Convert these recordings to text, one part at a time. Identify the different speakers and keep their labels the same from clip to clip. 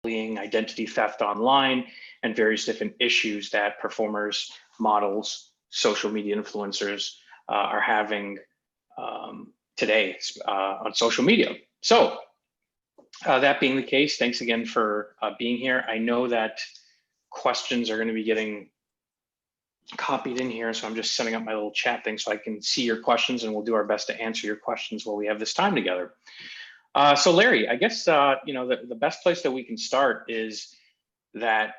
Speaker 1: bullying, identity theft online, and various different issues that performers, models, social media influencers are having today on social media. So that being the case, thanks again for being here. I know that questions are going to be getting copied in here, so I'm just setting up my little chat thing so I can see your questions, and we'll do our best to answer your questions while we have this time together. So Larry, I guess the best place that we can start is that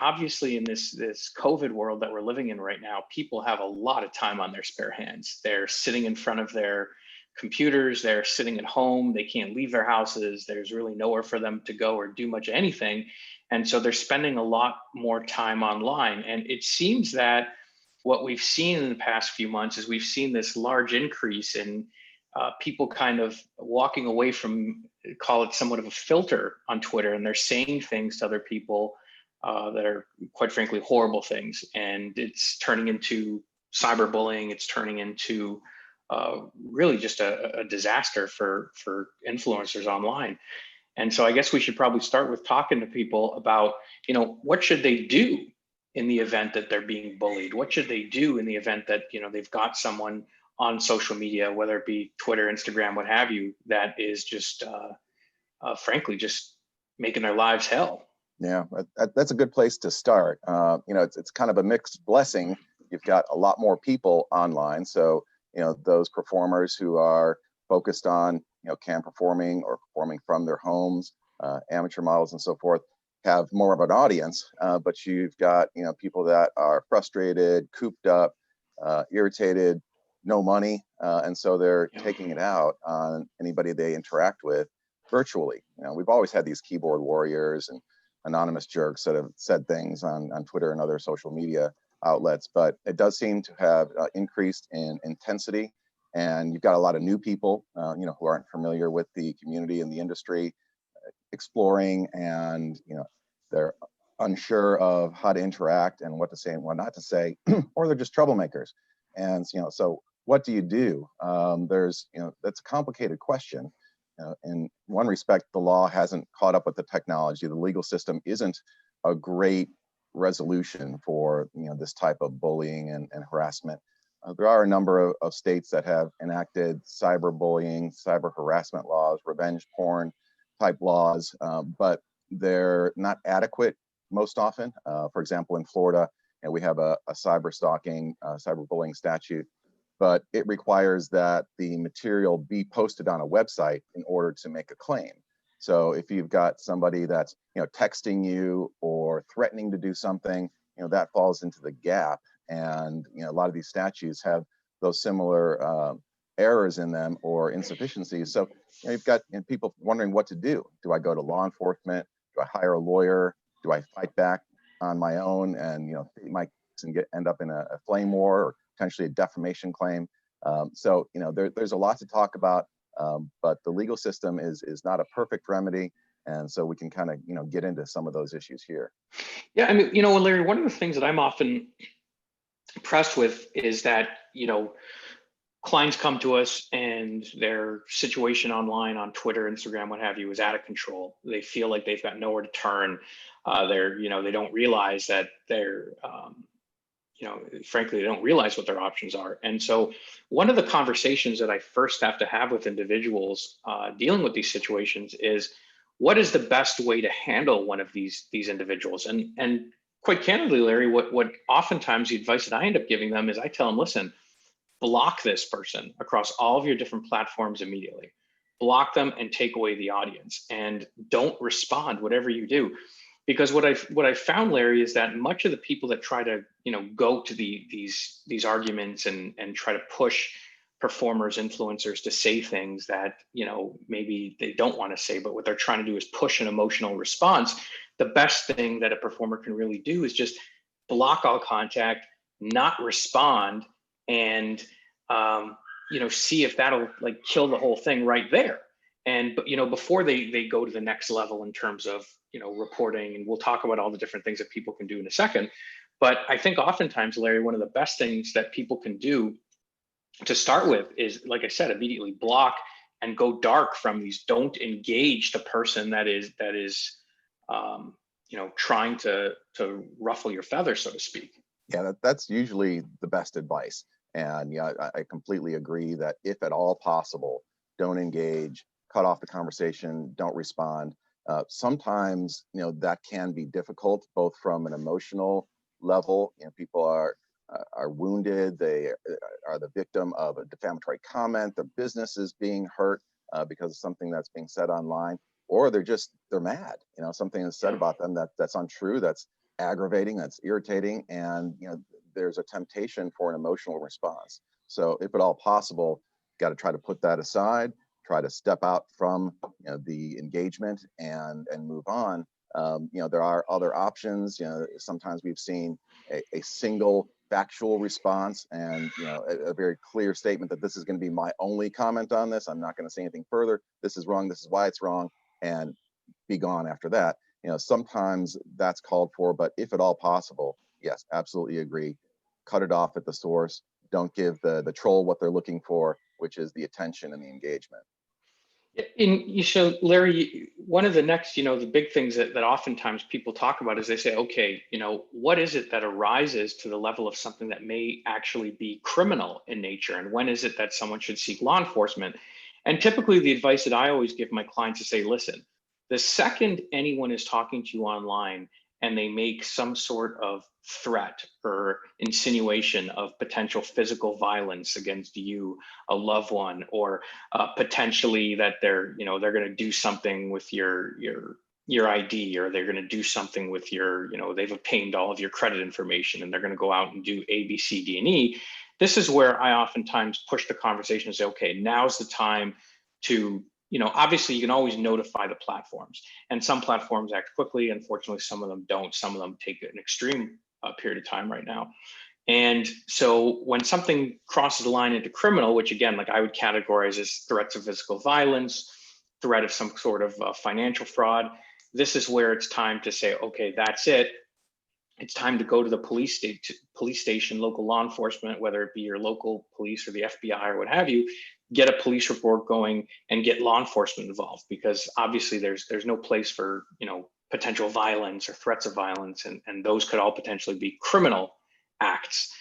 Speaker 1: obviously in this COVID world that we're living in right now, people have a lot of time on their spare hands. They're sitting in front of their computers, they're sitting at home, they can't leave their houses, there's really nowhere for them to go or do much anything. And so they're spending a lot more time online. And it seems that what we've seen in the past few months is we've seen this large increase in people kind of walking away from, call it somewhat of a filter on Twitter, and they're saying things to other people that are quite frankly horrible things. And it's turning into cyberbullying, it's turning into really just a disaster for influencers online. And so I guess we should probably start with talking to people about, what should they do in the event that they're being bullied? What should they do in the event that, they've got someone on social media, whether it be Twitter, Instagram, what have you, that is just, frankly, just making their lives hell?
Speaker 2: Yeah, that's a good place to start. It's kind of a mixed blessing. You've got a lot more people online. So, those performers who are focused on, cam performing or performing from their homes, amateur models and so forth, have more of an audience. But you've got, people that are frustrated, cooped up, irritated, no money. And so they're taking it out on anybody they interact with virtually. We've always had these keyboard warriors and anonymous jerks that have said things on Twitter and other social media outlets, but it does seem to have increased in intensity. And you've got a lot of new people, who aren't familiar with the community and the industry, exploring, and they're unsure of how to interact and what to say and what not to say, or they're just troublemakers. And so what do you do? That's a complicated question. In one respect, the law hasn't caught up with the technology. The legal system isn't a great resolution for this type of bullying and harassment. There are a number of states that have enacted cyberbullying, cyber harassment laws, revenge porn type laws, but they're not adequate most often. For example, in Florida, we have a cyber stalking, cyberbullying statute, but it requires that the material be posted on a website in order to make a claim. So if you've got somebody that's texting you or threatening to do something, that falls into the gap. And a lot of these statutes have those similar errors in them or insufficiencies. So you've got people wondering what to do. Do I go to law enforcement? Do I hire a lawyer? Do I fight back on my own and my and end up in a flame war or potentially a defamation claim? So there's a lot to talk about, but the legal system is not a perfect remedy. And so we can kind of, get into some of those issues here.
Speaker 1: Yeah, I mean, Larry, one of the things that I'm often impressed with is that, clients come to us and their situation online on Twitter, Instagram, what have you, is out of control. They feel like they've got nowhere to turn. They don't realize that they're, frankly, they don't realize what their options are. And so one of the conversations that I first have to have with individuals dealing with these situations is, what is the best way to handle one of these individuals? And quite candidly, Larry, what oftentimes the advice that I end up giving them is I tell them, listen, block this person across all of your different platforms immediately. Block them and take away the audience, and don't respond whatever you do. Because what I found, Larry, is that much of the people that try to go to these arguments and try to push performers, influencers to say things that maybe they don't want to say, but what they're trying to do is push an emotional response. The best thing that a performer can really do is just block all contact, not respond, and see if that'll kill the whole thing right there. And but before they go to the next level in terms of reporting, and we'll talk about all the different things that people can do in a second. But I think oftentimes, Larry, one of the best things that people can do to start with is, like I said, immediately block and go dark from these. Don't engage the person that is trying to ruffle your feathers, so to speak.
Speaker 2: Yeah, that's usually the best advice. And yeah, I completely agree that if at all possible, don't engage, cut off the conversation, don't respond. Sometimes, that can be difficult, both from an emotional level. People are wounded. They are the victim of a defamatory comment. Their business is being hurt because of something that's being said online, or they're mad. Something is said
Speaker 1: Yeah.
Speaker 2: about them that's untrue, that's aggravating, that's irritating, and there's a temptation for an emotional response. So if at all possible, got to try to put that aside, try to step out from the engagement and move on. There are other options. Sometimes we've seen a single factual response and a very clear statement that this is going to be my only comment on this. I'm not going to say anything further. This is wrong. This is why it's wrong, and be gone after that. Sometimes that's called for, but if at all possible, yes, absolutely agree. Cut it off at the source. Don't give the troll what they're looking for, which is the attention and the engagement.
Speaker 1: So Larry, one of the next, the big things that oftentimes people talk about is they say, okay, what is it that arises to the level of something that may actually be criminal in nature? And when is it that someone should seek law enforcement? And typically the advice that I always give my clients is say, listen, the second anyone is talking to you online and they make some sort of threat or insinuation of potential physical violence against you, a loved one, or potentially that they're going to do something with your ID, or they're going to do something with they've obtained all of your credit information and they're going to go out and do A, B, C, D, and E. This is where I oftentimes push the conversation and say, okay, now's the time to, obviously you can always notify the platforms, and some platforms act quickly. Unfortunately, some of them don't. Some of them take an extreme period of time right now. And so when something crosses the line into criminal, which again, like I would categorize as threats of physical violence, threat of some sort of financial fraud, this is where it's time to say, okay, that's it. It's time to go to the police station, local law enforcement, whether it be your local police or the FBI or what have you, get a police report going and get law enforcement involved, because obviously there's no place for, potential violence or threats of violence, and those could all potentially be criminal acts.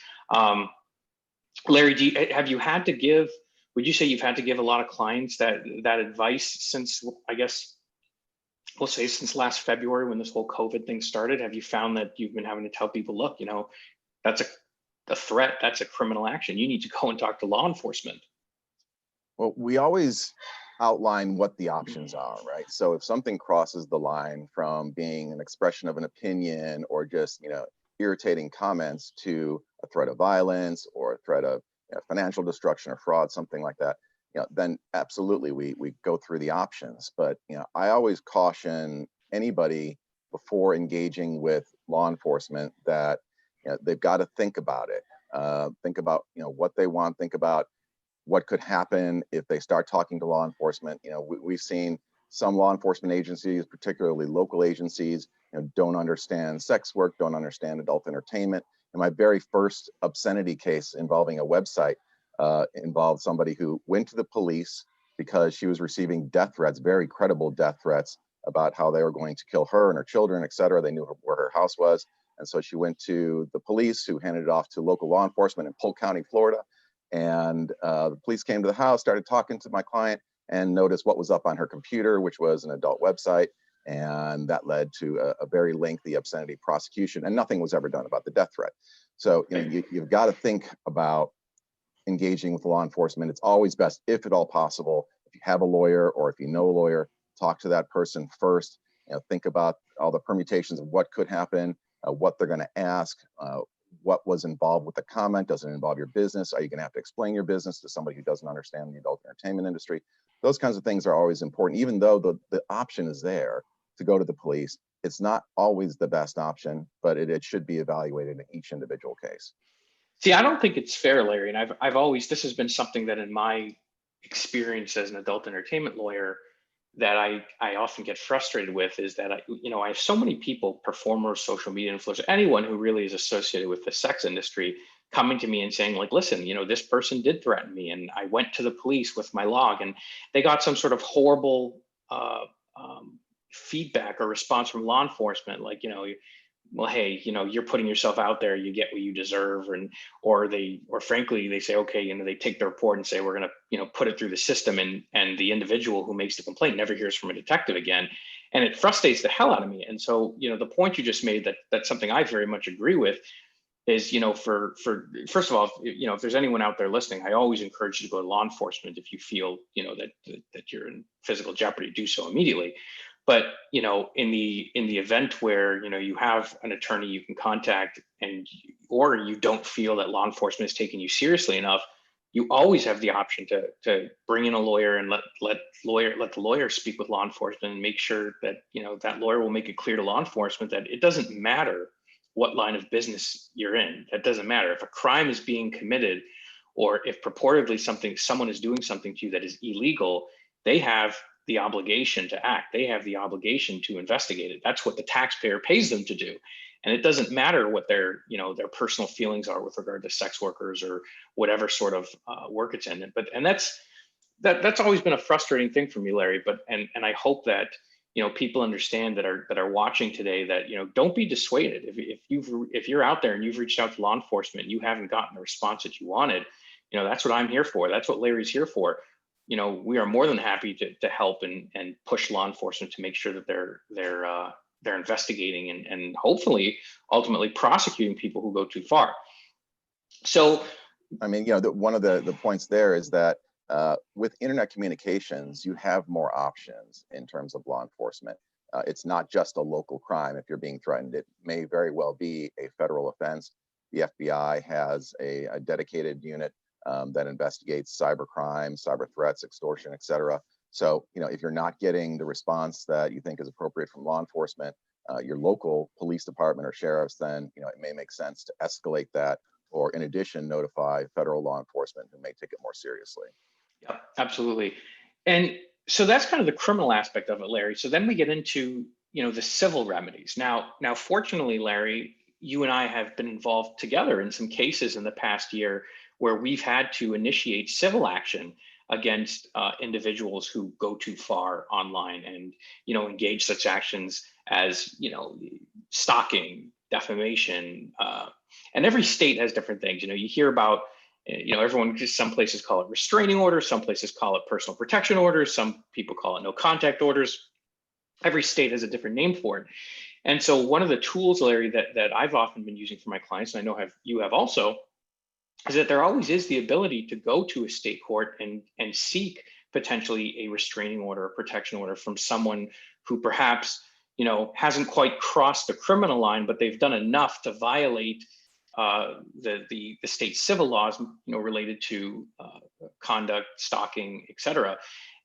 Speaker 1: Larry, have you had to give, would you say you've had to give a lot of clients that advice since, I guess, we'll say since last February when this whole COVID thing started? Have you found that you've been having to tell people, look, that's a threat, that's a criminal action. You need to go and talk to law enforcement.
Speaker 2: Well, we always outline what the options are, right? So if something crosses the line from being an expression of an opinion or just, irritating comments to a threat of violence or a threat of financial destruction or fraud, something like that, then absolutely we go through the options. But I always caution anybody before engaging with law enforcement that they've got to think about it. Think about what they want. Think about what could happen if they start talking to law enforcement. We've seen some law enforcement agencies, particularly local agencies, don't understand sex work, don't understand adult entertainment. And my very first obscenity case involving a website involved somebody who went to the police because she was receiving death threats, very credible death threats about how they were going to kill her and her children, et cetera. They knew where her house was. And so she went to the police, who handed it off to local law enforcement in Polk County, Florida. And the police came to the house, started talking to my client, and noticed what was up on her computer, which was an adult website. And that led to a very lengthy obscenity prosecution, and nothing was ever done about the death threat. So you've got to think about engaging with law enforcement. It's always best, if at all possible, if you have a lawyer or if you know a lawyer, talk to that person first. Think about all the permutations of what could happen, what they're going to ask, what was involved with the comment. Does it involve your business? Are you going to have to explain your business to somebody who doesn't understand the adult entertainment industry? Those kinds of things are always important, even though the option is there to go to the police. It's not always the best option, but it should be evaluated in each individual case.
Speaker 1: See, I don't think it's fair, Larry. And I've always, this has been something that in my experience as an adult entertainment lawyer that I often get frustrated with, is that I have so many people, performers, social media influencers, anyone who really is associated with the sex industry, coming to me and saying, like, listen, this person did threaten me, and I went to the police with my log, and they got some sort of horrible feedback or response from law enforcement, like, well, hey, you're putting yourself out there, you get what you deserve, or frankly, they say, okay, they take the report and say, we're going to, put it through the system, and the individual who makes the complaint never hears from a detective again. And it frustrates the hell out of me. And so, the point you just made, that's something I very much agree with, is, for first of all, if there's anyone out there listening, I always encourage you to go to law enforcement if you feel, that you're in physical jeopardy, do so immediately. But, in the event where, you have an attorney you can contact, or you don't feel that law enforcement is taking you seriously enough, you always have the option to bring in a lawyer and let the lawyer speak with law enforcement, and make sure that, that lawyer will make it clear to law enforcement that it doesn't matter what line of business you're in. That doesn't matter. If a crime is being committed, or if purportedly someone is doing something to you that is illegal, they have the obligation to act. They have the obligation to investigate it. That's what the taxpayer pays them to do. And it doesn't matter what their personal feelings are with regard to sex workers or whatever sort of work it's in. And that's always been a frustrating thing for me, Larry. And I hope that people understand that are watching today, that don't be dissuaded. If you're out there and you've reached out to law enforcement, you haven't gotten the response that you wanted, that's what I'm here for. That's what Larry's here for. We are more than happy to help and push law enforcement to make sure that they're investigating and hopefully ultimately prosecuting people who go too far. So,
Speaker 2: I mean, one of the points there is that with internet communications, you have more options in terms of law enforcement. It's not just a local crime. If you're being threatened, it may very well be a federal offense. The FBI has a dedicated unit that investigates cyber crime, cyber threats, extortion, etc. So, if you're not getting the response that you think is appropriate from law enforcement, your local police department or sheriffs, then, it may make sense to escalate that, or in addition, notify federal law enforcement who may take it more seriously.
Speaker 1: Yeah, absolutely. And so that's kind of the criminal aspect of it, Larry. So then we get into, the civil remedies. Now, fortunately, Larry, you and I have been involved together in some cases in the past year where we've had to initiate civil action against individuals who go too far online and, engage such actions as, stalking, defamation, and every state has different things. You hear about, everyone, just some places call it restraining orders, some places call it personal protection orders, some people call it no contact orders. Every state has a different name for it. And so one of the tools, Larry, that I've often been using for my clients, and I know you have also, is that there always is the ability to go to a state court and seek potentially a restraining order or protection order from someone who perhaps, hasn't quite crossed the criminal line, but they've done enough to violate the state civil laws, related to conduct, stalking, et cetera.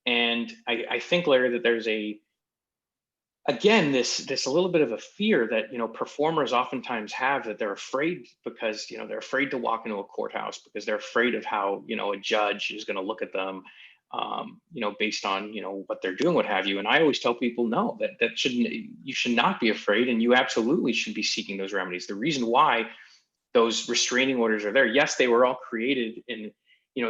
Speaker 1: And I think, Larry, that there's again, this a little bit of a fear that, performers oftentimes have, that they're afraid because, they're afraid to walk into a courthouse because they're afraid of how, a judge is going to look at them, based on, what they're doing, what have you. And I always tell people, no, you should not be afraid. And you absolutely should be seeking those remedies. The reason why those restraining orders are there, yes, they were all created in,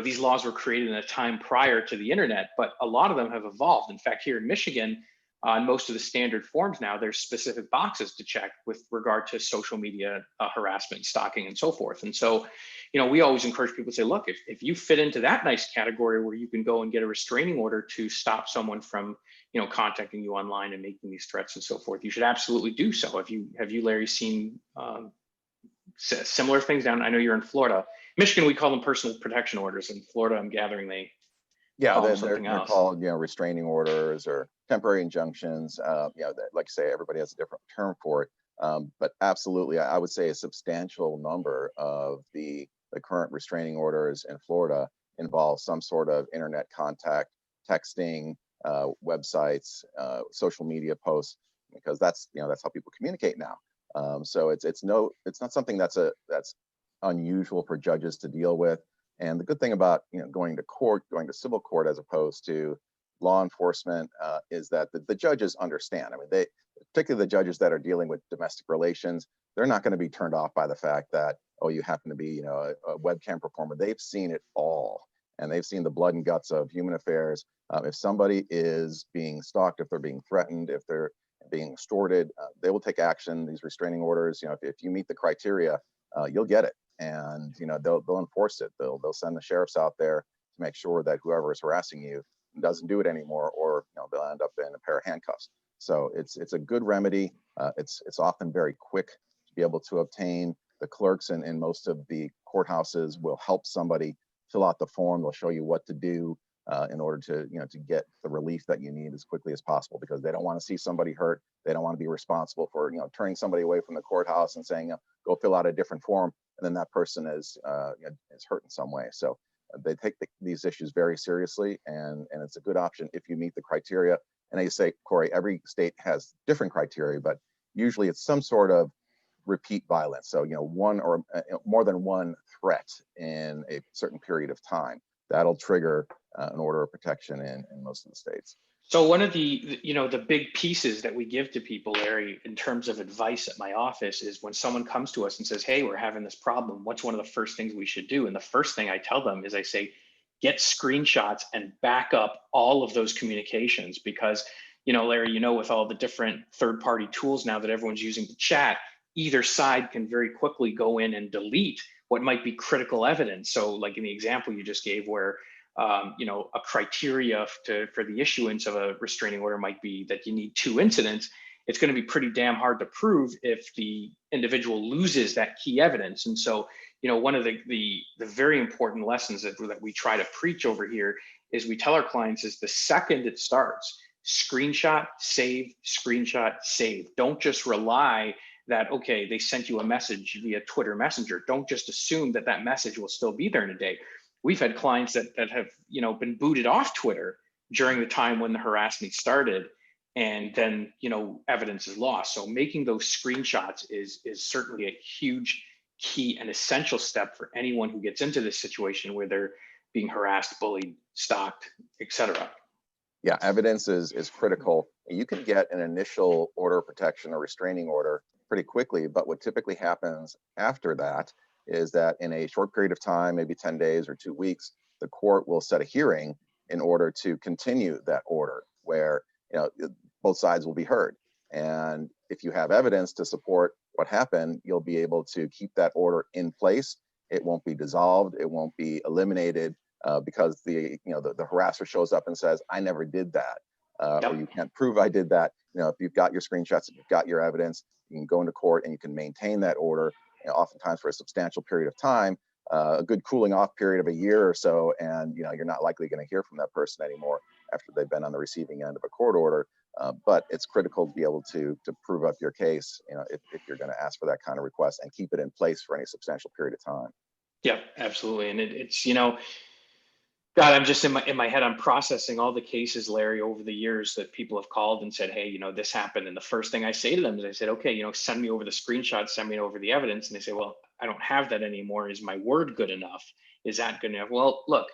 Speaker 1: these laws were created in a time prior to the internet, but a lot of them have evolved. In fact, here in Michigan, on most of the standard forms now, there's specific boxes to check with regard to social media harassment, stalking, and so forth. And so, we always encourage people to say, look, if you fit into that nice category where you can go and get a restraining order to stop someone from, contacting you online and making these threats and so forth, you should absolutely do so. Have you, Larry, seen similar things down? I know you're in Florida. Michigan, we call them personal protection orders. In Florida, I'm gathering
Speaker 2: they're called, restraining orders or temporary injunctions. Like I say, everybody has a different term for it. But absolutely, I would say a substantial number of the current restraining orders in Florida involve some sort of internet contact, texting, websites, social media posts, because that's how people communicate now. So it's not something that's unusual for judges to deal with. And the good thing about going to civil court as opposed to law enforcement is that the judges understand. I mean, particularly the judges that are dealing with domestic relations, they're not going to be turned off by the fact that, oh, you happen to be a webcam performer. They've seen it all, and they've seen the blood and guts of human affairs. If somebody is being stalked, if they're being threatened, if they're being extorted, they will take action. These restraining orders, if you meet the criteria, you'll get it, and they'll enforce it. They'll send the sheriffs out there to make sure that whoever is harassing you doesn't do it anymore, or they'll end up in a pair of handcuffs. So it's a good remedy. It's often very quick to be able to obtain. The clerks in most of the courthouses will help somebody fill out the form. They'll show you what to do in order to get the relief that you need as quickly as possible, because they don't want to see somebody hurt. They don't want to be responsible for turning somebody away from the courthouse and saying go fill out a different form, and then that person is hurt in some way. So they take these issues very seriously, and it's a good option if you meet the criteria. And as you say, Corey, every state has different criteria, but usually it's some sort of repeat violence. So, one or more than one threat in a certain period of time, that'll trigger an order of protection in most of the states.
Speaker 1: So one of the big pieces that we give to people, Larry, in terms of advice at my office is when someone comes to us and says, hey, we're having this problem, what's one of the first things we should do? And the first thing I tell them is I say, get screenshots and back up all of those communications, because, Larry, with all the different third-party tools now that everyone's using to chat, either side can very quickly go in and delete what might be critical evidence. So like in the example you just gave where, a criteria for the issuance of a restraining order might be that you need 2 incidents. It's going to be pretty damn hard to prove if the individual loses that key evidence. And so, one of the very important lessons that we try to preach over here is we tell our clients is the second it starts, screenshot, save, screenshot, save. Don't just rely that, okay, they sent you a message via Twitter Messenger. Don't just assume that that message will still be there in a day. We've had clients that have, been booted off Twitter during the time when the harassment started, and then, evidence is lost. So making those screenshots is certainly a huge key and essential step for anyone who gets into this situation where they're being harassed, bullied, stalked, etc.
Speaker 2: Yeah, evidence is critical. You can get an initial order of protection or restraining order pretty quickly, but what typically happens after that is that in a short period of time, maybe 10 days or 2 weeks, the court will set a hearing in order to continue that order where both sides will be heard. And if you have evidence to support what happened, you'll be able to keep that order in place. It won't be dissolved. It won't be eliminated because the harasser shows up and says, I never did that. Or you can't prove I did that. If you've got your screenshots, if you've got your evidence, you can go into court and you can maintain that order, oftentimes for a substantial period of time, a good cooling off period of a year or so, and you're not likely going to hear from that person anymore after they've been on the receiving end of a court order. But it's critical to be able to prove up your case, if you're going to ask for that kind of request and keep it in place for any substantial period of time.
Speaker 1: Yep, absolutely. And it's God, I'm just in my head, I'm processing all the cases, Larry, over the years that people have called and said, hey, this happened. And the first thing I say to them is I said, okay, send me over the screenshots, send me over the evidence. And they say, well, I don't have that anymore. Is my word good enough? Is that good enough? Well, look,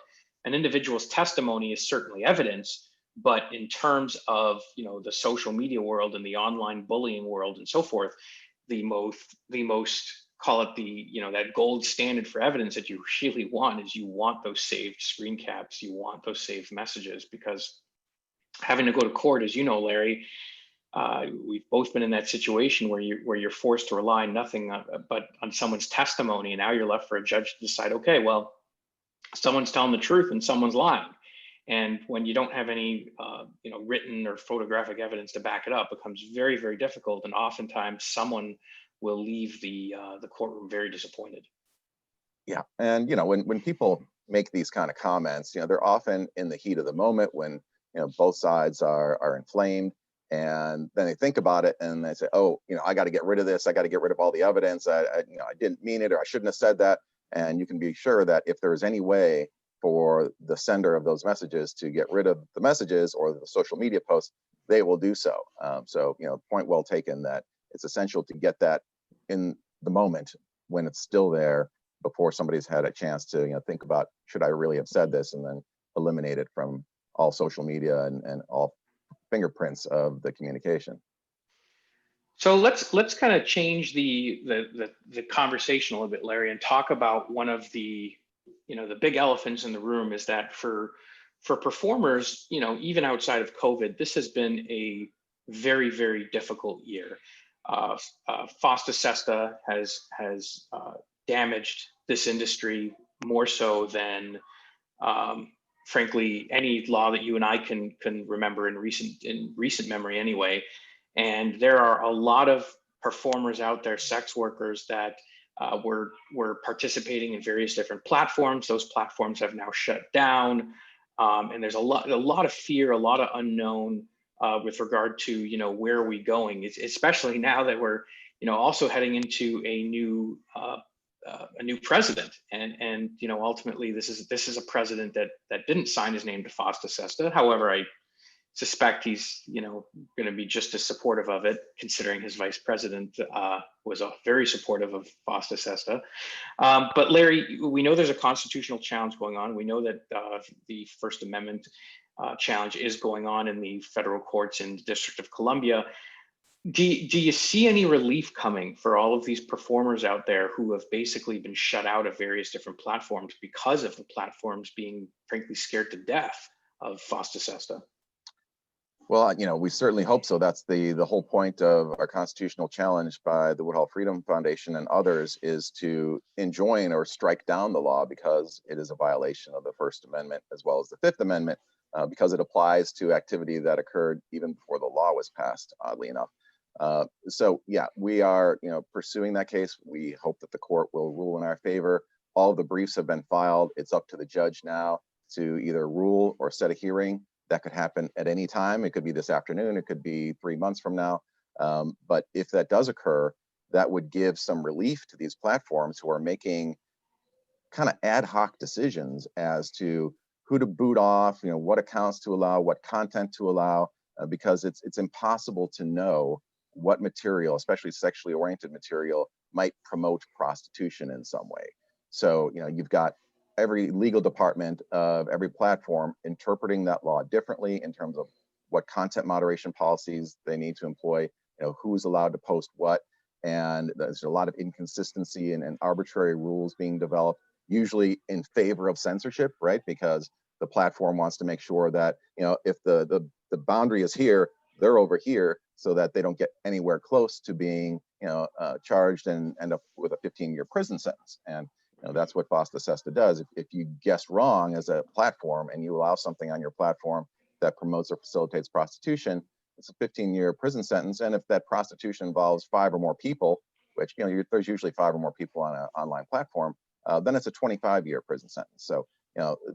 Speaker 1: an individual's testimony is certainly evidence, but in terms of, the social media world and the online bullying world and so forth, the most call it that gold standard for evidence that you really want is you want those saved screen caps, you want those saved messages, because having to go to court, as you know, Larry, we've both been in that situation where you're forced to rely nothing but on someone's testimony, and now you're left for a judge to decide, okay, well, someone's telling the truth and someone's lying. And when you don't have any written or photographic evidence to back it up, it becomes very, very difficult, and oftentimes someone will leave the courtroom very disappointed.
Speaker 2: Yeah, and when people make these kind of comments, they're often in the heat of the moment when both sides are inflamed, and then they think about it and they say, oh, I got to get rid of this. I got to get rid of all the evidence. I didn't mean it, or I shouldn't have said that. And you can be sure that if there's any way for the sender of those messages to get rid of the messages or the social media posts, they will do so. So point well taken that it's essential to get that in the moment when it's still there before somebody's had a chance to think about, should I really have said this, and then eliminate it from all social media and all fingerprints of the communication.
Speaker 1: So let's kind of change the conversation a little bit, Larry, and talk about one of the the big elephants in the room is that for performers, even outside of COVID, this has been a very, very difficult year. FOSTA SESTA has damaged this industry more so than, frankly, any law that you and I can remember in recent memory anyway. And there are a lot of performers out there, sex workers, that were participating in various different platforms. Those platforms have now shut down, and there's a lot of fear, a lot of unknown with regard to where are we going, especially now that we're also heading into a new president, and ultimately this is a president that didn't sign his name to FOSTA SESTA. However, I suspect he's going to be just as supportive of it, considering his vice president was very supportive of FOSTA SESTA. But Larry, we know there's a constitutional challenge going on. We know that the First Amendment challenge is going on in the federal courts in the District of Columbia. Do you see any relief coming for all of these performers out there who have basically been shut out of various different platforms because of the platforms being, frankly, scared to death of FOSTA SESTA?
Speaker 2: Well, we certainly hope so. That's the whole point of our constitutional challenge by the Woodhull Freedom Foundation and others, is to enjoin or strike down the law because it is a violation of the First Amendment as well as the Fifth Amendment, because it applies to activity that occurred even before the law was passed, oddly enough. So yeah, we are pursuing that case. We hope that the court will rule in our favor. All the briefs have been filed. It's up to the judge now to either rule or set a hearing. That could happen at any time. It could be this afternoon. It could be 3 months from now. But if that does occur, that would give some relief to these platforms who are making kind of ad hoc decisions as to who to boot off, what accounts to allow, what content to allow, because it's impossible to know what material, especially sexually oriented material, might promote prostitution in some way. So, you've got every legal department of every platform interpreting that law differently in terms of what content moderation policies they need to employ, who's allowed to post what. And there's a lot of inconsistency and arbitrary rules being developed, usually in favor of censorship, right? Because the platform wants to make sure that, if the boundary is here, they're over here, so that they don't get anywhere close to being, charged and end up with a 15-year prison sentence. And that's what FOSTA SESTA does. If you guess wrong as a platform and you allow something on your platform that promotes or facilitates prostitution, it's a 15-year prison sentence. And if that prostitution involves 5 or more people, which there's usually 5 or more people on an online platform, then it's a 25-year prison sentence. So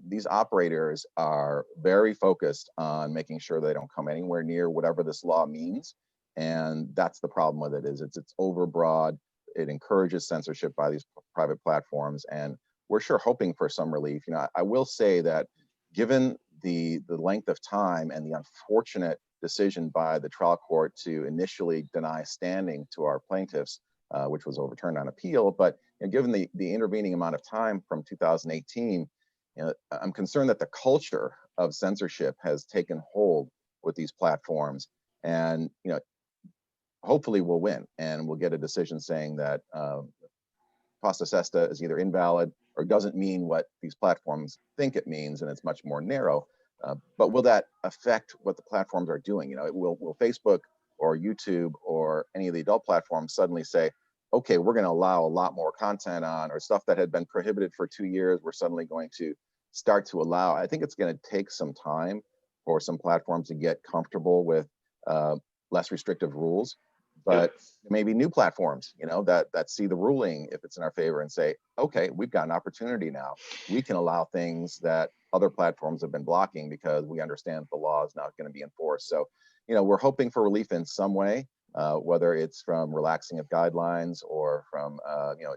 Speaker 2: these operators are very focused on making sure they don't come anywhere near whatever this law means. And that's the problem with it, is it's overbroad. It encourages censorship by these private platforms, and we're sure hoping for some relief. I will say that given the length of time and the unfortunate decision by the trial court to initially deny standing to our plaintiffs, which was overturned on appeal, but given the intervening amount of time from 2018, I'm concerned that the culture of censorship has taken hold with these platforms, and hopefully we'll win and we'll get a decision saying that FOSTA SESTA is either invalid or doesn't mean what these platforms think it means, and it's much more narrow. But will that affect what the platforms are doing? Will Facebook or YouTube or any of the adult platforms suddenly say, okay, we're going to allow a lot more content on, or stuff that had been prohibited for 2 years, we're suddenly going to start to allow? I think it's going to take some time for some platforms to get comfortable with less restrictive rules. But maybe new platforms, that see the ruling, if it's in our favor, and say, okay, we've got an opportunity now. We can allow things that other platforms have been blocking because we understand the law is not going to be enforced. So, we're hoping for relief in some way, whether it's from relaxing of guidelines or from,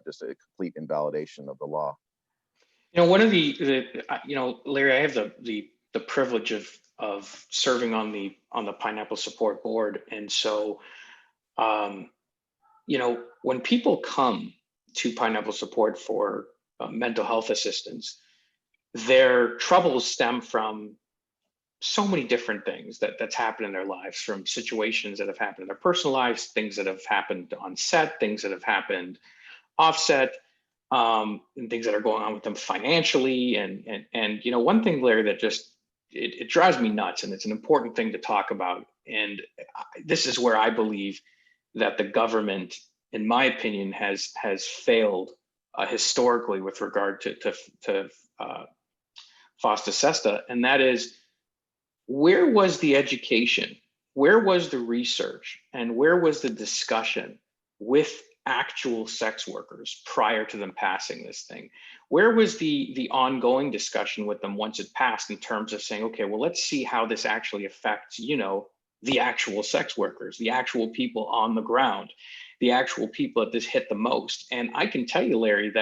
Speaker 2: just a complete invalidation of the law.
Speaker 1: One of Larry, I have the privilege of serving on the Pineapple Support Board, and so. When people come to Pineapple Support for mental health assistance, their troubles stem from so many different things that's happened in their lives, from situations that have happened in their personal lives, things that have happened on set, things that have happened offset. and things that are going on with them financially. And one thing, Larry, that just it drives me nuts, and it's an important thing to talk about. And this is where I believe that the government, in my opinion, has failed historically with regard to FOSTA SESTA, and that is, where was the education, where was the research, and where was the discussion with actual sex workers prior to them passing this thing? Where was the ongoing discussion with them once it passed, in terms of saying, okay, well, let's see how this actually affects, the actual sex workers, the actual people on the ground, the actual people that this hit the most? And I can tell you, Larry,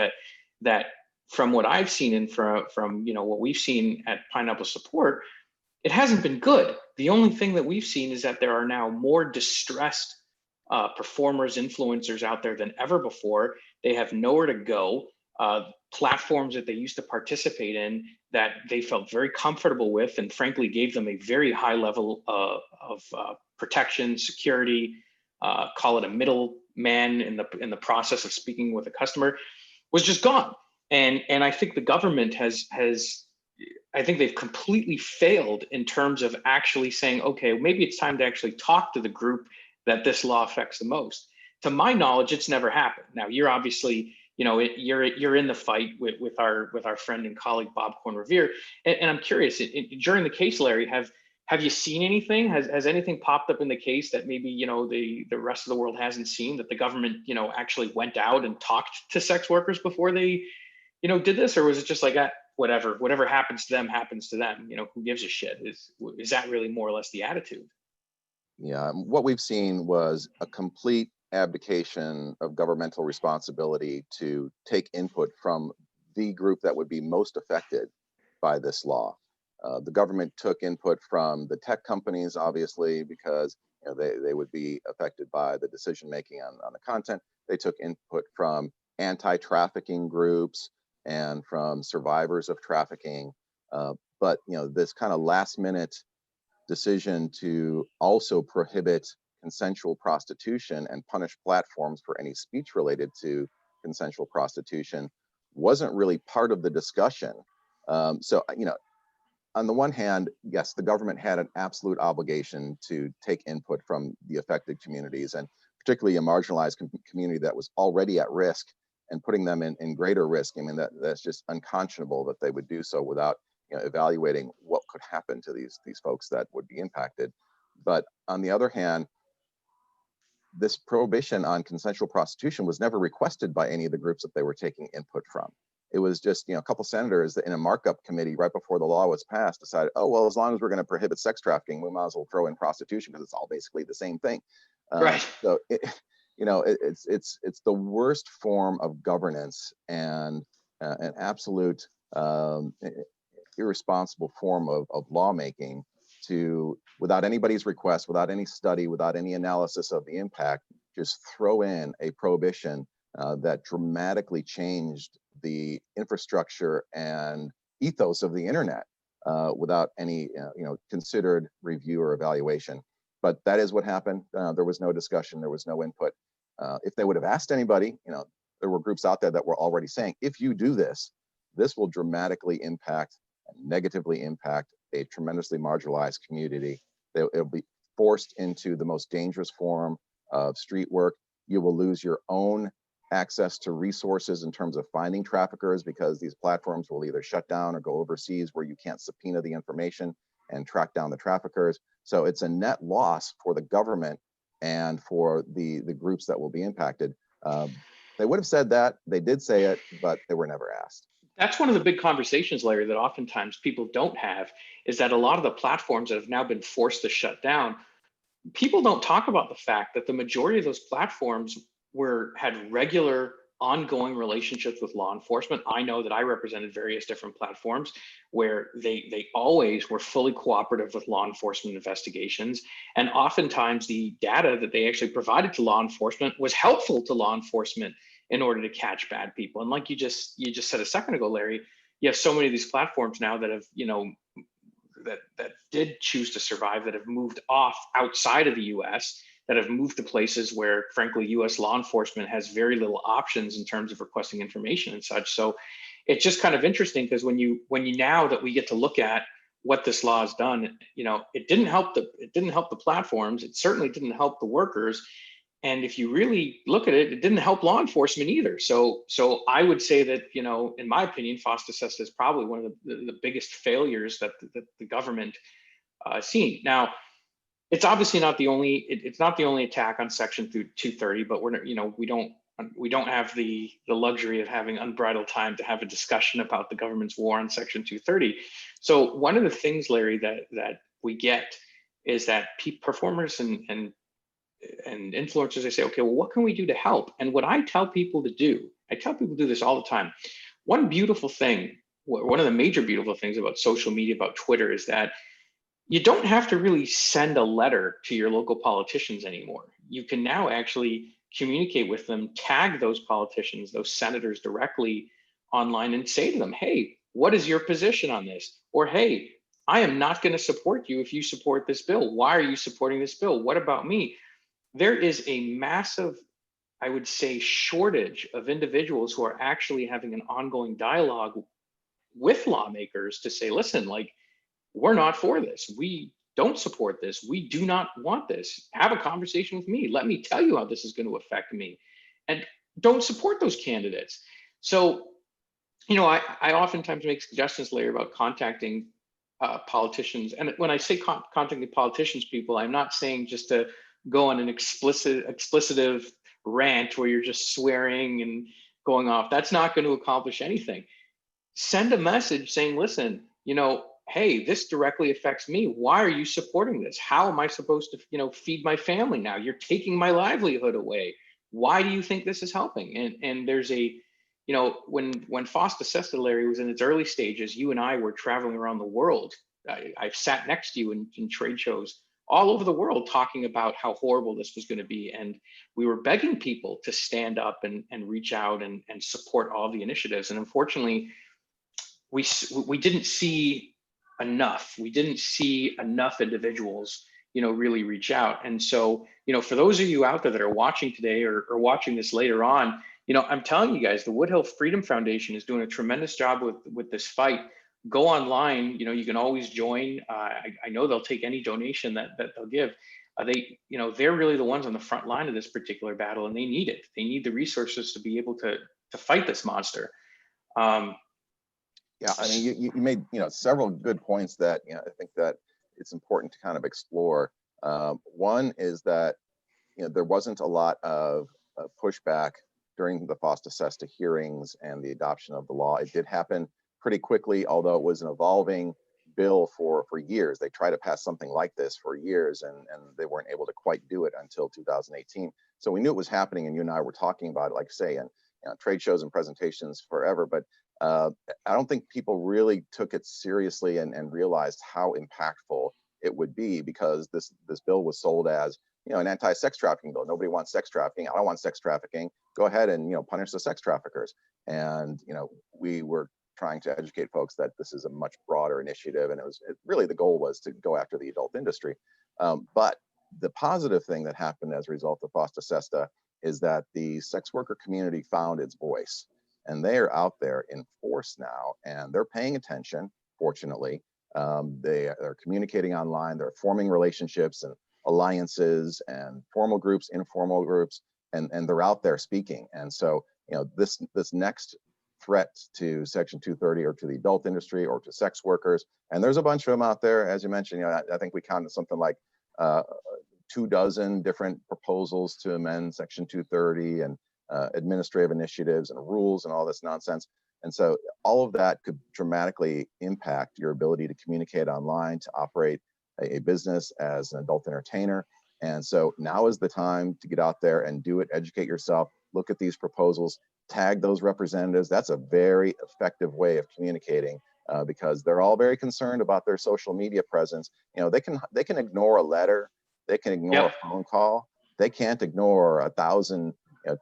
Speaker 1: that from what I've seen, and from what we've seen at Pineapple Support, it hasn't been good. The only thing that we've seen is that there are now more distressed performers, influencers out there than ever before. They have nowhere to go. Platforms that they used to participate in, that they felt very comfortable with, and frankly gave them a very high level of protection, security, call it a middleman in the process of speaking with a customer, was just gone. And I think the government has I think they've completely failed in terms of actually saying, okay, maybe it's time to actually talk to the group that this law affects the most. To my knowledge, it's never happened. Now, you're obviously, you're in the fight with our friend and colleague Bob Corn Revere, and I'm curious, during the case, Larry, have you seen anything? Has anything popped up in the case that maybe the rest of the world hasn't seen, that the government actually went out and talked to sex workers before they did this? Or was it just like, whatever happens to them, who gives a shit? Is that really more or less the attitude?
Speaker 2: Yeah, what we've seen was a complete abdication of governmental responsibility to take input from the group that would be most affected by this law. The government took input from the tech companies, obviously, because they would be affected by the decision making on the content. They took input from anti-trafficking groups and from survivors of trafficking. But this kind of last minute decision to also prohibit consensual prostitution and punish platforms for any speech related to consensual prostitution wasn't really part of the discussion. So, on the one hand, yes, the government had an absolute obligation to take input from the affected communities, and particularly a marginalized community that was already at risk, and putting them in greater risk. I mean, that's just unconscionable that they would do so without evaluating what could happen to these folks that would be impacted. But on the other hand, this prohibition on consensual prostitution was never requested by any of the groups that they were taking input from. It was just, a couple senators in a markup committee right before the law was passed decided, oh, well, as long as we're going to prohibit sex trafficking, we might as well throw in prostitution because it's all basically the same thing.
Speaker 1: Right.
Speaker 2: So, it's the worst form of governance, and an absolute irresponsible form of lawmaking, to, without anybody's request, without any study, without any analysis of the impact, just throw in a prohibition that dramatically changed the infrastructure and ethos of the internet without any considered review or evaluation. But that is what happened. There was no discussion, there was no input. If they would have asked anybody, there were groups out there that were already saying, if you do this, this will dramatically impact and negatively impact a tremendously marginalized community. It'll be forced into the most dangerous form of street work. You will lose your own access to resources in terms of finding traffickers, because these platforms will either shut down or go overseas where you can't subpoena the information and track down the traffickers. So it's a net loss for the government and for the groups that will be impacted. They would have said that, they did say it, but they were never asked.
Speaker 1: That's one of the big conversations, Larry, that oftentimes people don't have, is that a lot of the platforms that have now been forced to shut down, people don't talk about the fact that the majority of those platforms had regular ongoing relationships with law enforcement. I know that I represented various different platforms where they always were fully cooperative with law enforcement investigations. And oftentimes the data that they actually provided to law enforcement was helpful to law enforcement in order to catch bad people. And like you just said a second ago, Larry, you have so many of these platforms now that have, that did choose to survive, that have moved off outside of the US, that have moved to places where, frankly, US law enforcement has very little options in terms of requesting information and such. So it's just kind of interesting, because when you now that we get to look at what this law has done, it didn't help the platforms. It certainly didn't help the workers. And if you really look at it, it didn't help law enforcement either. So I would say that, in my opinion, FOSTA SESTA is probably one of the biggest failures that the government seen. Now, it's obviously not the only, it's not the only attack on Section 230, but we don't have the luxury of having unbridled time to have a discussion about the government's war on Section 230. So one of the things, Larry, that we get is that performers and influencers, they say, okay, well, what can we do to help? And what I tell people to do, this all the time. One beautiful thing, one of the major beautiful things about social media, about Twitter, is that you don't have to really send a letter to your local politicians anymore. You can now actually communicate with them, tag those politicians, those senators directly online, and say to them, hey, what is your position on this? Or, hey, I am not going to support you if you support this bill. Why are you supporting this bill? What about me? There is a massive, I would say, shortage of individuals who are actually having an ongoing dialogue with lawmakers to say, listen, like, we're not for this. We don't support this. We do not want this. Have a conversation with me. Let me tell you how this is going to affect me. And don't support those candidates. So, I oftentimes make suggestions, Larry, about contacting politicians. And when I say contacting politicians, people, I'm not saying just to go on an explicitive rant where you're just swearing and going off. That's not going to accomplish anything. Send a message saying, listen, hey, this directly affects me. Why are you supporting this? How am I supposed to, feed my family now? You're taking my livelihood away. Why do you think this is helping? And there's a, when FOSTA SESTA, Larry, was in its early stages, you and I were traveling around the world. I've sat next to you in trade shows all over the world talking about how horrible this was going to be. And we were begging people to stand up and reach out and support all the initiatives. And unfortunately, we didn't see enough. We didn't see enough individuals, really reach out. And so, for those of you out there that are watching today or watching this later on, I'm telling you guys, the Woodhill Freedom Foundation is doing a tremendous job with this fight. Go online, you can always join. I know they'll take any donation that they'll give. They're really the ones on the front line of this particular battle, and they need it. They need the resources to be able to fight this monster.
Speaker 2: Yeah, I mean, you made several good points that I think that it's important to kind of explore. One is that there wasn't a lot of pushback during the FOSTA SESTA hearings and the adoption of the law. It did happen pretty quickly, although it was an evolving bill for years. They tried to pass something like this for years, and they weren't able to quite do it until 2018. So we knew it was happening, and you and I were talking about it, like say, in trade shows and presentations forever. But I don't think people really took it seriously and realized how impactful it would be, because this bill was sold as an anti-sex trafficking bill. Nobody wants sex trafficking. I don't want sex trafficking. Go ahead and punish the sex traffickers. And we were trying to educate folks that this is a much broader initiative, and really the goal was to go after the adult industry. But the positive thing that happened as a result of FOSTA SESTA is that the sex worker community found its voice, and they are out there in force now, and they're paying attention. Fortunately, they are communicating online. They're forming relationships and alliances and formal groups, informal groups, and they're out there speaking. And so, this next threat to Section 230 or to the adult industry or to sex workers, and there's a bunch of them out there, as you mentioned. I think we counted something like 24 different proposals to amend Section 230 and administrative initiatives and rules and all this nonsense. And so all of that could dramatically impact your ability to communicate online, to operate a business as an adult entertainer. And so now is the time to get out there and do it, educate yourself, look at these proposals, tag those representatives. That's a very effective way of communicating, because they're all very concerned about their social media presence. They can ignore a letter, they can ignore a phone call, they can't ignore 1,000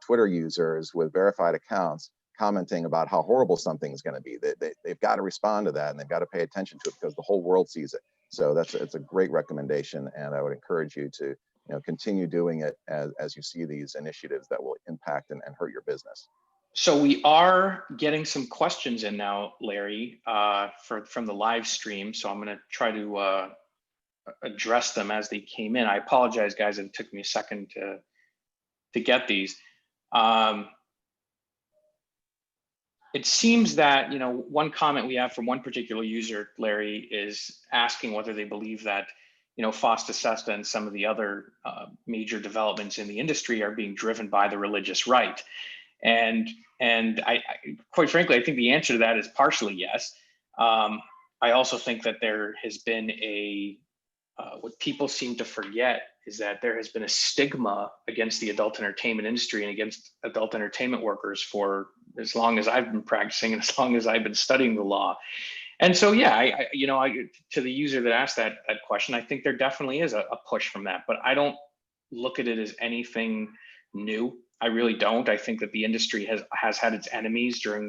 Speaker 2: Twitter users with verified accounts commenting about how horrible something is going to be. They've got to respond to that, and they've got to pay attention to it, because the whole world sees it. So it's a great recommendation, and I would encourage you to continue doing it as you see these initiatives that will impact and hurt your business.
Speaker 1: So we are getting some questions in now, Larry, from the live stream. So I'm going to try to address them as they came in. I apologize, guys, that it took me a second to get these. It seems that, one comment we have from one particular user, Larry, is asking whether they believe that, FOSTA SESTA and some of the other major developments in the industry are being driven by the religious right. And I quite frankly, I think the answer to that is partially yes. I also think that there has been what people seem to forget is that there has been a stigma against the adult entertainment industry and against adult entertainment workers for as long as I've been practicing and as long as I've been studying the law. And so, yeah, to the user that asked that question, I think there definitely is a push from that, but I don't look at it as anything new. I really don't. I think that the industry has had its enemies for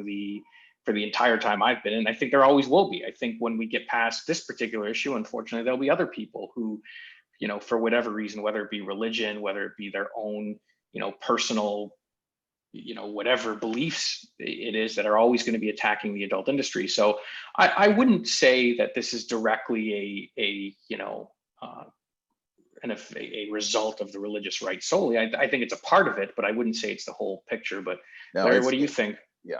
Speaker 1: the entire time I've been in. I think there always will be. I think when we get past this particular issue, unfortunately, there'll be other people who, for whatever reason, whether it be religion, whether it be their own, personal, whatever beliefs it is, that are always going to be attacking the adult industry. So I wouldn't say that this is directly a result of the religious right solely. I think it's a part of it, but I wouldn't say it's the whole picture. But
Speaker 2: no,
Speaker 1: Larry, what do you think?
Speaker 2: Yeah,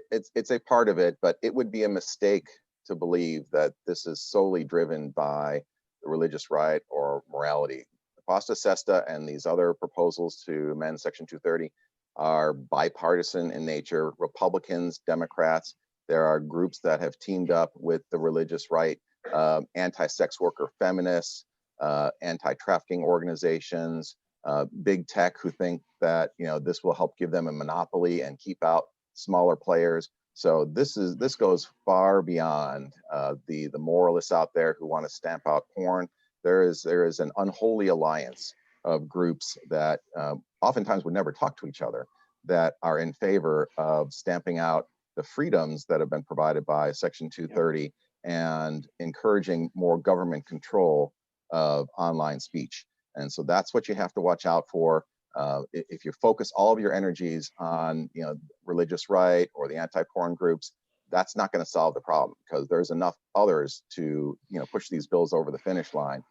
Speaker 2: it's a part of it, but it would be a mistake to believe that this is solely driven by the religious right or morality. FOSTA SESTA and these other proposals to amend Section 230 are bipartisan in nature. Republicans, Democrats, there are groups that have teamed up with the religious right, anti-sex worker feminists, anti-trafficking organizations, big tech who think that this will help give them a monopoly and keep out smaller players. So this goes far beyond the moralists out there who want to stamp out porn. There is an unholy alliance of groups that oftentimes would never talk to each other, that are in favor of stamping out the freedoms that have been provided by Section 230 and encouraging more government control of online speech. And so that's what you have to watch out for. If you focus all of your energies on religious right or the anti-porn groups, that's not going to solve the problem, because there's enough others to push these bills over the finish line.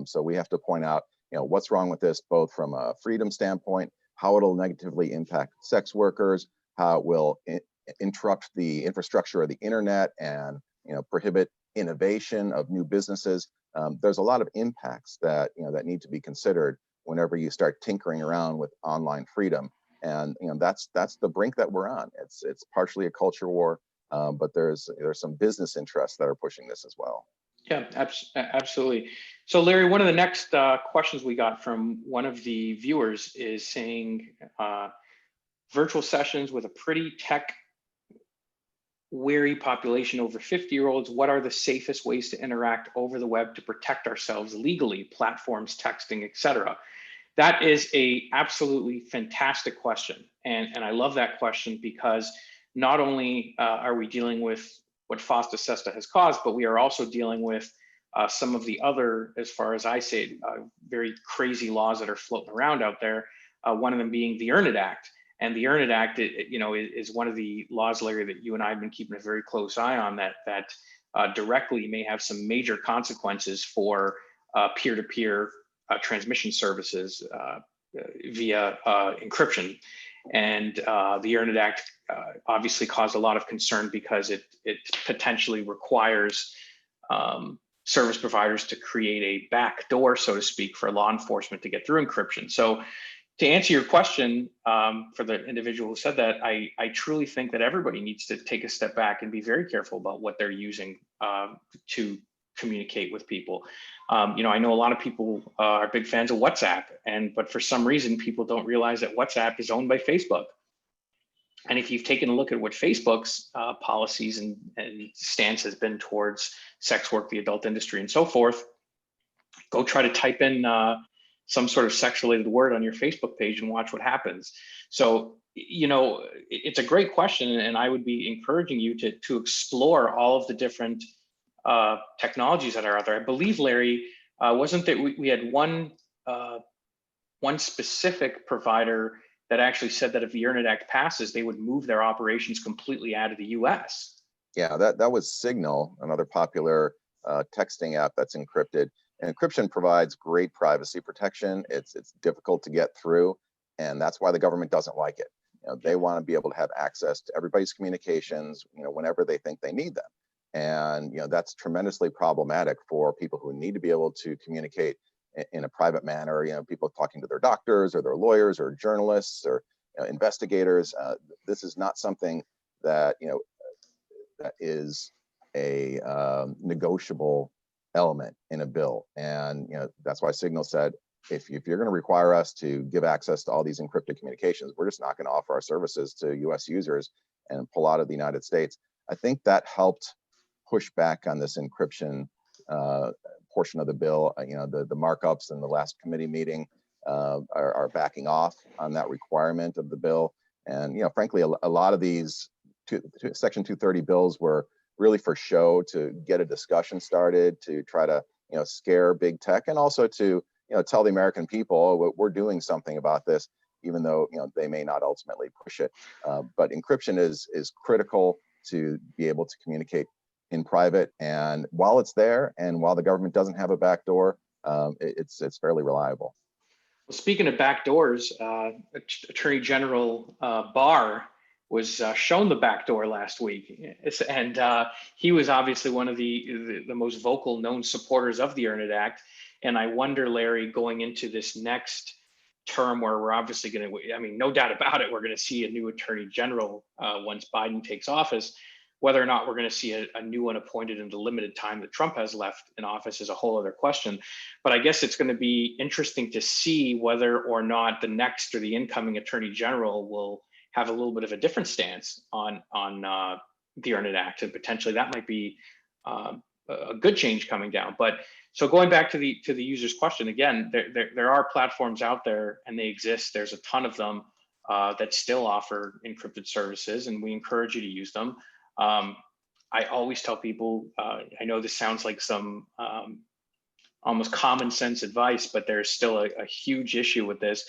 Speaker 2: So we have to point out what's wrong with this, both from a freedom standpoint, how it'll negatively impact sex workers, how it will interrupt the infrastructure of the internet and prohibit innovation of new businesses. There's a lot of impacts that that need to be considered whenever you start tinkering around with online freedom. And that's the brink that we're on. It's partially a culture war, but there's some business interests that are pushing this as well.
Speaker 1: Yeah, absolutely. So Larry, one of the next questions we got from one of the viewers is saying, virtual sessions with a pretty tech wary population over 50-year-olds, what are the safest ways to interact over the web to protect ourselves legally, platforms, texting, etc.? That is a absolutely fantastic question. And I love that question, because not only are we dealing with what FOSTA SESTA has caused, but we are also dealing with some of the other, as far as I say it, very crazy laws that are floating around out there. One of them being the Earn It Act. And the Earn It Act, is one of the laws, Larry, that you and I have been keeping a very close eye on, that directly may have some major consequences for peer-to-peer transmission services via encryption. And the Earn It Act obviously caused a lot of concern, because it potentially requires service providers to create a back door, so to speak, for law enforcement to get through encryption. So to answer your question, for the individual who said that, I truly think that everybody needs to take a step back and be very careful about what they're using to communicate with people. I know a lot of people are big fans of WhatsApp, but for some reason, people don't realize that WhatsApp is owned by Facebook. And if you've taken a look at what Facebook's policies and stance has been towards sex work, the adult industry, and so forth, go try to type in some sort of sex-related word on your Facebook page and watch what happens. So, it's a great question, and I would be encouraging you to explore all of the different technologies that are out there. I believe, Larry, wasn't that we had one one specific provider that actually said that if the Internet Act passes, they would move their operations completely out of the US.
Speaker 2: Yeah, that was Signal, another popular texting app that's encrypted. And encryption provides great privacy protection. It's difficult to get through, and that's why the government doesn't like it. They want to be able to have access to everybody's communications, whenever they think they need them. And that's tremendously problematic for people who need to be able to communicate in a private manner. People talking to their doctors or their lawyers or journalists or investigators. This is not something that that is a negotiable element in a bill. And that's why Signal said, if you're going to require us to give access to all these encrypted communications, we're just not going to offer our services to US users and pull out of the United States. I think that helped push back on this encryption portion of the bill. The markups in the last committee meeting are backing off on that requirement of the bill. And frankly, a lot of these Section 230 bills were really for show, to get a discussion started, to try to scare big tech, and also to tell the American people, oh, we're doing something about this, even though they may not ultimately push it. But encryption is critical to be able to communicate in private, and while it's there, and while the government doesn't have a back door, it's fairly reliable.
Speaker 1: Well, speaking of back doors, Attorney General Barr was shown the back door last week, and he was obviously one of the most vocal known supporters of the Internet Act. And I wonder, Larry, going into this next term, where we're obviously going to, I mean, no doubt about it, we're going to see a new Attorney General once Biden takes office. Whether or not we're going to see a new one appointed in the limited time that Trump has left in office is a whole other question. But I guess it's going to be interesting to see whether or not the next or the incoming Attorney General will have a little bit of a different stance on the Internet Act, and potentially that might be a good change coming down. But so going back to the user's question again, there are platforms out there, and they exist. There's a ton of them that still offer encrypted services, and we encourage you to use them. I always tell people, I know this sounds like some almost common sense advice, but there's still a huge issue with this.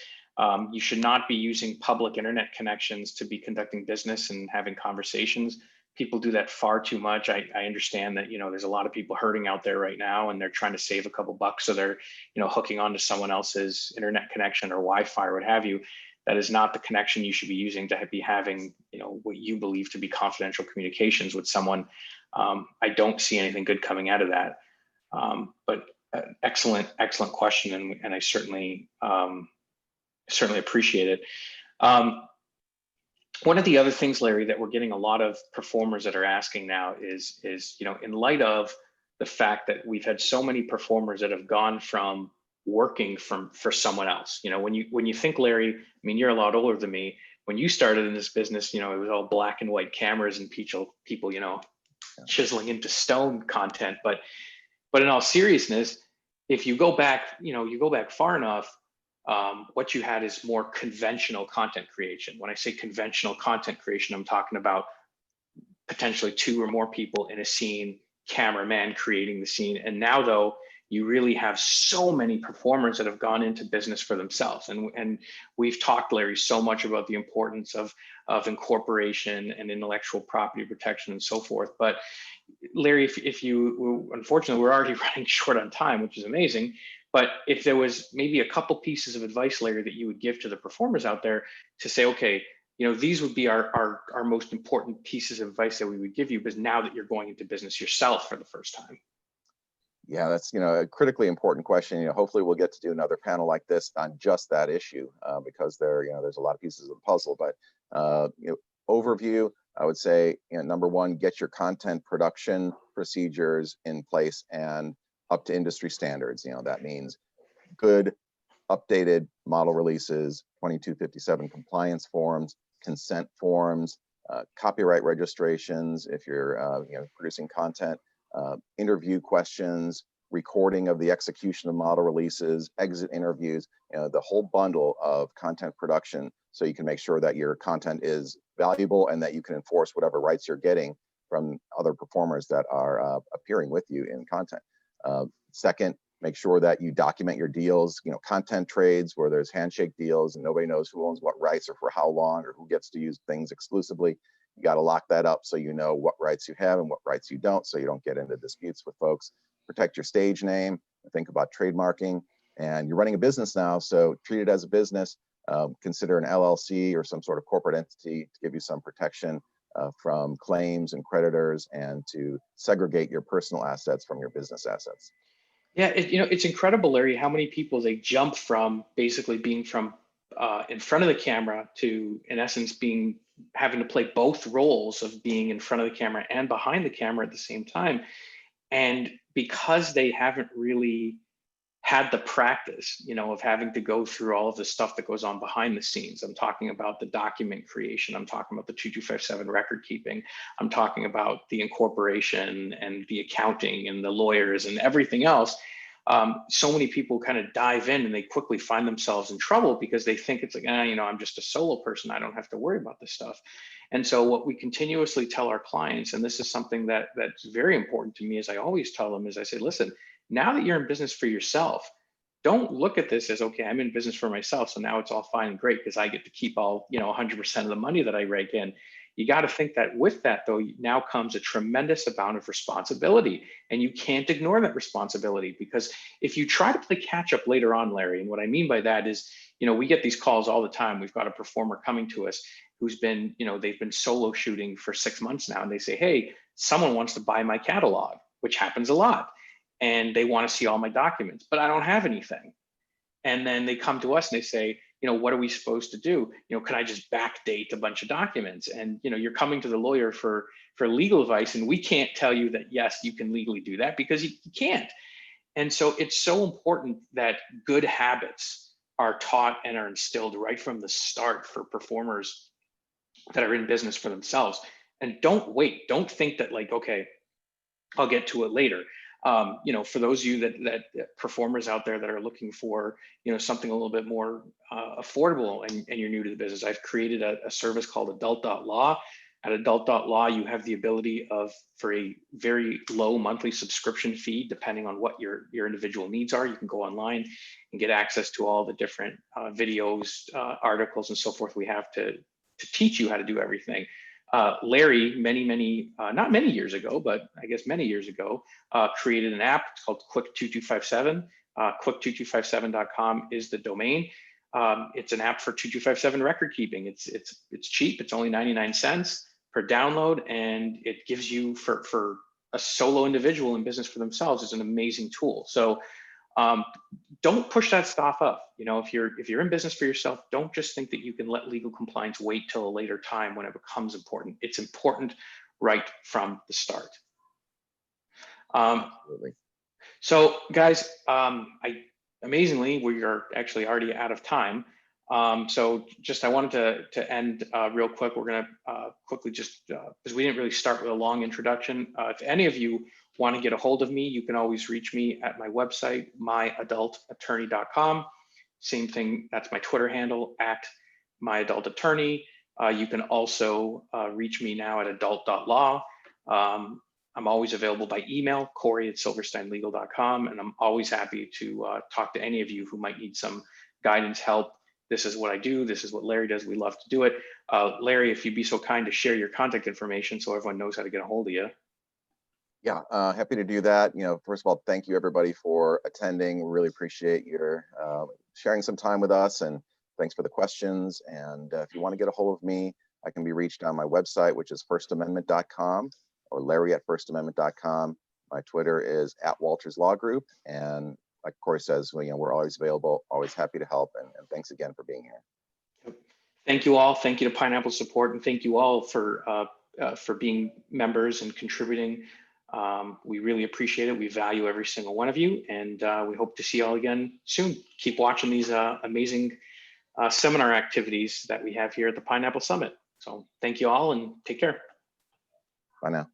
Speaker 1: You should not be using public internet connections to be conducting business and having conversations. People do that far too much. I understand that, there's a lot of people hurting out there right now, and they're trying to save a couple bucks. So they're, hooking onto someone else's internet connection or Wi-Fi or what have you. That is not the connection you should be using to be having, what you believe to be confidential communications with someone. I don't see anything good coming out of that. But excellent question, and I certainly appreciate it. One of the other things, Larry, that we're getting a lot of performers that are asking now is in light of the fact that we've had so many performers that have gone from working for someone else. When you think, Larry, I mean, you're a lot older than me. When you started in this business, it was all black and white cameras and people, chiseling into stone content. But in all seriousness, if you go back, far enough, what you had is more conventional content creation. When I say conventional content creation, I'm talking about potentially 2 or more people in a scene, cameraman creating the scene. And now, though, you really have so many performers that have gone into business for themselves. And we've talked, Larry, so much about the importance of incorporation and intellectual property protection and so forth. But Larry, if you, unfortunately, we're already running short on time, which is amazing. But if there was maybe a couple pieces of advice, Larry, that you would give to the performers out there to say, okay, these would be our most important pieces of advice that we would give you, because now that you're going into business yourself for the first time.
Speaker 2: Yeah, that's a critically important question. Hopefully we'll get to do another panel like this on just that issue, because there's a lot of pieces of the puzzle. But overview, I would say, number one, get your content production procedures in place and up to industry standards. That means good, updated model releases, 2257 compliance forms, consent forms, copyright registrations if you're producing content, interview questions, recording of the execution of model releases, exit interviews, the whole bundle of content production, so you can make sure that your content is valuable and that you can enforce whatever rights you're getting from other performers that are appearing with you in content. Second, make sure that you document your deals, content trades where there's handshake deals and nobody knows who owns what rights or for how long or who gets to use things exclusively. You got to lock that up so you know what rights you have and what rights you don't, so you don't get into disputes with folks. Protect your stage name, think about trademarking, and you're running a business now, so treat it as a business. Consider an LLC or some sort of corporate entity to give you some protection from claims and creditors, and to segregate your personal assets from your business assets.
Speaker 1: Yeah, it's incredible, Larry, how many people they jump from basically being from in front of the camera to, in essence, having to play both roles of being in front of the camera and behind the camera at the same time. And because they haven't really had the practice, of having to go through all of the stuff that goes on behind the scenes. I'm talking about the document creation. I'm talking about the 2257 record keeping. I'm talking about the incorporation and the accounting and the lawyers and everything else. So many people kind of dive in and they quickly find themselves in trouble because they think it's like, I'm just a solo person. I don't have to worry about this stuff. And so what we continuously tell our clients, and this is something that's very important to me, as I always tell them, is I say, listen, now that you're in business for yourself, don't look at this as, okay, I'm in business for myself, so now it's all fine and great because I get to keep all, 100% of the money that I rake in. You got to think that with that, though, now comes a tremendous amount of responsibility, and you can't ignore that responsibility, because if you try to play catch up later on, Larry, and what I mean by that is, we get these calls all the time. We've got a performer coming to us who's been, they've been solo shooting for 6 months now, and they say, hey, someone wants to buy my catalog, which happens a lot. And they want to see all my documents, but I don't have anything. And then they come to us and they say, what are we supposed to do? Can I just backdate a bunch of documents? And, you're coming to the lawyer for legal advice, and we can't tell you that, yes, you can legally do that, because you can't. And so it's so important that good habits are taught and are instilled right from the start for performers that are in business for themselves. And don't wait. Don't think that, like, okay, I'll get to it later. For those of you that performers out there that are looking for, something a little bit more affordable, and you're new to the business, I've created a service called Adult.Law. At Adult.Law, you have the ability for a very low monthly subscription fee, depending on what your individual needs are. You can go online and get access to all the different videos, articles, and so forth we have to teach you how to do everything. Larry, not many years ago, but I guess many years ago, created an app. It's called Quick 2257. Quick2257.com is the domain. It's an app for 2257 record keeping. It's cheap. It's only 99 cents per download, and it gives you, for a solo individual in business for themselves, is an amazing tool. So don't push that stuff up. If you're in business for yourself, don't just think that you can let legal compliance wait till a later time when it becomes important. It's important right from the start.
Speaker 2: Absolutely.
Speaker 1: So guys, amazingly, we are actually already out of time. So I wanted to end real quick. We're going to quickly because we didn't really start with a long introduction. If any of you want to get a hold of me, you can always reach me at my website, myadultattorney.com. Same thing, that's my Twitter handle, at myadultattorney. You can also reach me now at adult.law. I'm always available by email, Corey@silversteinlegal.com, and I'm always happy to talk to any of you who might need some guidance, help. This is what I do. This is what Larry does. We love to do it. Larry, if you'd be so kind to share your contact information so everyone knows how to get a hold of you.
Speaker 2: Yeah, happy to do that. First of all, thank you everybody for attending. We really appreciate your sharing some time with us, and thanks for the questions. And if you want to get a hold of me, I can be reached on my website, which is firstamendment.com, or Larry@firstamendment.com. My Twitter is @WaltersLawGroup. And like Corey says, we're always available, always happy to help. And thanks again for being here.
Speaker 1: Thank you all. Thank you to Pineapple Support, and thank you all for being members and contributing. We really appreciate it. We value every single one of you, and we hope to see you all again soon. Keep watching these amazing seminar activities that we have here at the Pineapple Summit. So thank you all, and take care.
Speaker 2: Bye now.